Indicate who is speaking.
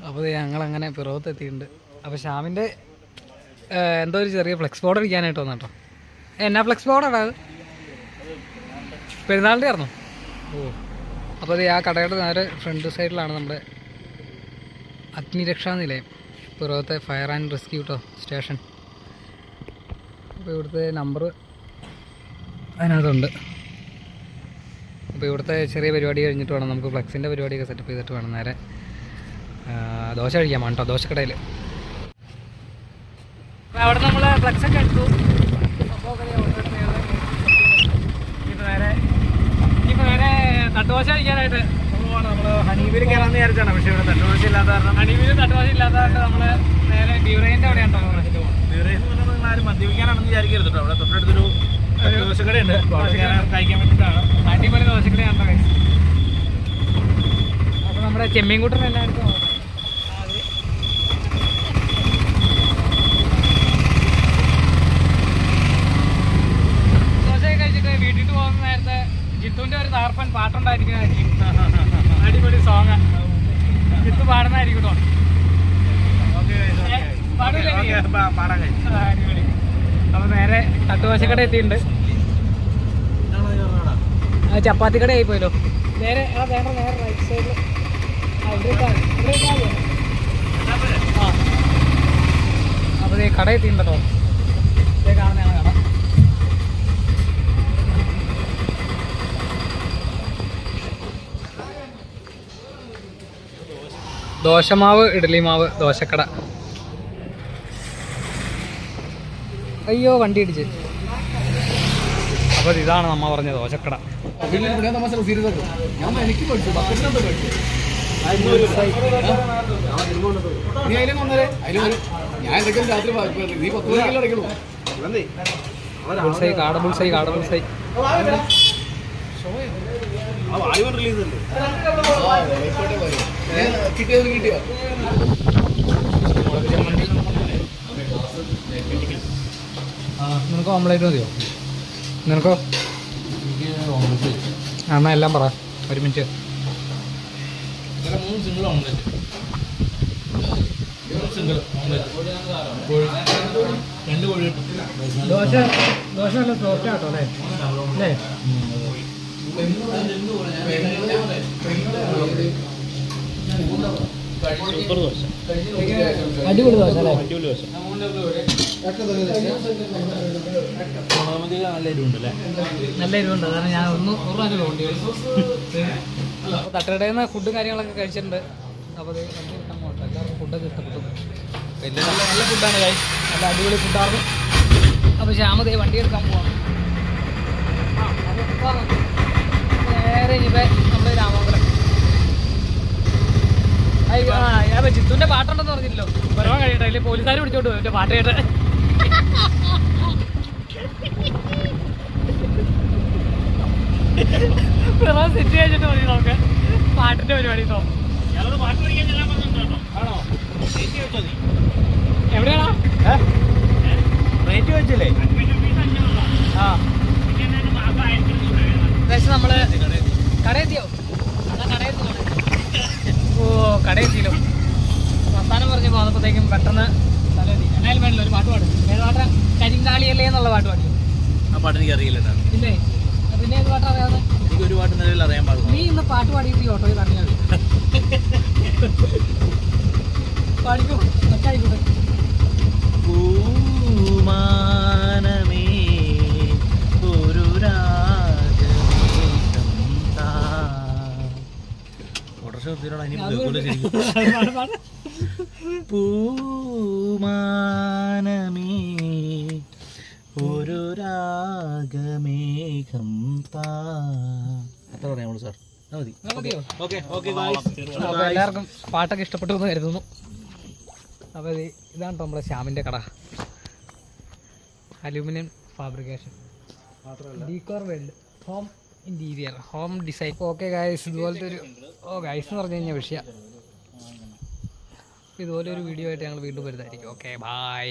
Speaker 1: അപ്പോൾ ഞങ്ങളങ്ങനെ പിറവത്ത് എത്തിയിട്ടുണ്ട്. അപ്പോൾ ശ്യാമിൻ്റെ എന്തോ ഒരു ചെറിയ ഫ്ലെക്സ് ബോർഡ് അടിക്കാനായിട്ട് വന്നു കേട്ടോ. എന്നാ ഫ്ലെക്സ് ബോർഡാണ് അത്? പെരുന്നാളിൻ്റെ ആയിരുന്നു. ഓ, അപ്പോൾ അത് ആ കടയുടെ നേരെ ഫ്രണ്ട് സൈഡിലാണ് നമ്മുടെ അഗ്നിരക്ഷാ നിലയം, പിറവത്തെ ഫയർ ആൻഡ് റെസ്ക്യൂ കേട്ടോ സ്റ്റേഷൻ. അപ്പോൾ ഇവിടുത്തെ നമ്പർ അതിനകത്തുണ്ട്. അപ്പോൾ ഇവിടുത്തെ ചെറിയ പരിപാടി കഴിഞ്ഞിട്ട് വേണം നമുക്ക് ഫ്ലെക്സിൻ്റെ പരിപാടിയൊക്കെ സെറ്റപ്പ് ചെയ്തിട്ട് വേണം നേരെ ദോശ കഴിക്കാൻ വേണം കേട്ടോ ദോശക്കടയിൽ. അപ്പോൾ അവിടെ നമ്മൾ ഫ്ലെക്സൊക്കെ എടുത്തു. അപ്പോൾ ഇനിയിപ്പോൾ നേരെ തട്ടുദോശ കഴിക്കാനായിട്ട് നമ്മൾ ഹണീബിൽ കയറാമെന്ന് വിചാരിച്ചാണ്. പക്ഷേ ഇവിടെ തട്ടുദോശ ഇല്ലാത്ത കാരണം തട്ടുദോശ ഇല്ലാത്ത കാരണം നമ്മൾ നേരെ ബീവറേജിൻ്റെ അവിടെയാണ് കേട്ടോ. ബീവറേജ് എന്ന് പറഞ്ഞാൽ നിങ്ങൾ ആരും മദ്യപിക്കാനാണെന്ന് വിചാരിക്കരുത് കേട്ടോ. അവിടെ തൊട്ടടുത്തൊരു ദോശക്കടയുണ്ട്, കഴിക്കാൻ വേണ്ടിയിട്ടാണ്. അടിപൊളി ദോശക്കടയാണ് കഴിച്ചത്. അപ്പോൾ നമ്മുടെ ചെമ്മീൻ കൂട്ടൻ എല്ലാവർക്കും ദോശയൊക്കെ കഴിച്ചിട്ട് വീട്ടിൽ പോകുന്ന നേരത്തെ ജിത്തുവിൻ്റെ ഒരു തകർപ്പൻ പാട്ടുണ്ടായിരിക്കുന്നതായിരിക്കും. അടിപൊളി സോങ് ജിത്തു പാടുന്നതായിരിക്കും കേട്ടോ. അടിപൊളി. അപ്പോൾ നേരെ തട്ടുദോശക്കട എത്തിയിട്ടുണ്ട്. ചപ്പാത്തി കട ആയിപ്പോയല്ലോ. നേരെ നേരെ റൈറ്റ് സൈഡിൽ അപ്പോൾ കട എത്തിയിട്ടുണ്ടോ. ഇതേ കാണുന്നതാണ് കട. ദോശമാവ് ഇഡ്ഡലി മാവ് ദോശക്കട. അയ്യോ വണ്ടി ഇടിച്ച്. അപ്പോൾ ഇതാണ് നമ്മ പറഞ്ഞ ദോശക്കട. കാട ബുൾസൈ നിനക്ക് ഓംലേറ്റ് മതിയോ? നിനക്കോ? എന്നാൽ എല്ലാം പറ. ഒരു മിനിറ്റ്. ദോശ നല്ല സോഫ്റ്റ് ആട്ടോ അല്ലേ? അല്ലേ? അടിപൊളി ദോശ അല്ലേ? നല്ല എരിവുണ്ട്. കാരണം ഞാൻ ഒരു പ്രാവശ്യം തോണ്ടി. അപ്പോൾ തട്ടുകടയിൽ നിന്ന് ഫുഡും കാര്യങ്ങളൊക്കെ കഴിച്ചിട്ടുണ്ട്. അപ്പോൾ അത് എല്ലാവർക്കും ഫുഡൊക്കെ ഇഷ്ടപ്പെട്ടു. വലിയ നല്ല ഫുഡാണ് കഴി, നല്ല അടിപൊളി ഫുഡായിരുന്നു. അപ്പോൾ ശ്യാമതേ വണ്ടി എടുക്കാൻ പോവാം. നേരെ ഇനിയിപ്പോൾ നമ്മൾ രാമപുരം. ഞാൻ ചിത്തുവിൻ്റെ പാട്ടുണ്ടെന്ന് പറഞ്ഞില്ലല്ലോ. വരവാൻ കഴിയട്ടെ, അല്ലെങ്കിൽ പോലീസുകാർ പിടിച്ചോട്ട് പോയി എൻ്റെ പാട്ട് കേട്ട്. സെറ്റ് കഴിച്ചിട്ട് മതി നമുക്ക് പാട്ടിൻ്റെ പരിപാടി. എവിടെയാണോ റേറ്റ് വെച്ചില്ലേ? നമ്മൾ കടയെത്തിയോ? ഓ കടയെത്തിയല്ലോ. വർത്താനം പറഞ്ഞ് പോന്നപ്പോഴത്തേക്കും പെട്ടെന്ന് തലതി. എന്നാലും വേണല്ലോ ഒരു പാട്ട് പാടും. ഏത് പാട്ടാ? കരിങ്കാളിയല്ലേ എന്നുള്ള പാട്ട് പാടിയോ?
Speaker 2: ആ പാട്ട് എനിക്ക് അറിയില്ല.
Speaker 1: ഇല്ലേ? പിന്നെ ഏത് പാട്ടാ അറിയാതെ?
Speaker 2: എനിക്ക് ഒരു പാട്ട് നിലവിൽ അറിയാൻ പാടില്ല.
Speaker 1: നീ ഇന്ന് പാട്ട് പാടിയിട്ട് ഈ ഓട്ടോയിൽ പറഞ്ഞാൽ പാടിക്കോ. മറ്റായിക്കോട്ടെ.
Speaker 2: പൂമാനമേ ഒരു പൂമാനമേ ഒരു രാഗമേഘം അത്ര പറയാമോ സാർ? മതി.
Speaker 1: അപ്പോൾ എല്ലാവർക്കും പാട്ടൊക്കെ ഇഷ്ടപ്പെട്ടു എന്ന് കരുതുന്നു. അപ്പോൾ ഇതാണ് നമ്മുടെ ശ്യാമിൻ്റെ കട. Aluminium fabrication, decor world, home interior, home design. Okay guys, ഇതുപോലത്തെ ഒരു ഗൈസ് എന്ന് പറഞ്ഞു കഴിഞ്ഞാൽ വിഷയം. ഇതുപോലെ ഒരു വീഡിയോ ആയിട്ട് ഞങ്ങൾ വീണ്ടും വരുന്നതായിരിക്കും. Okay bye.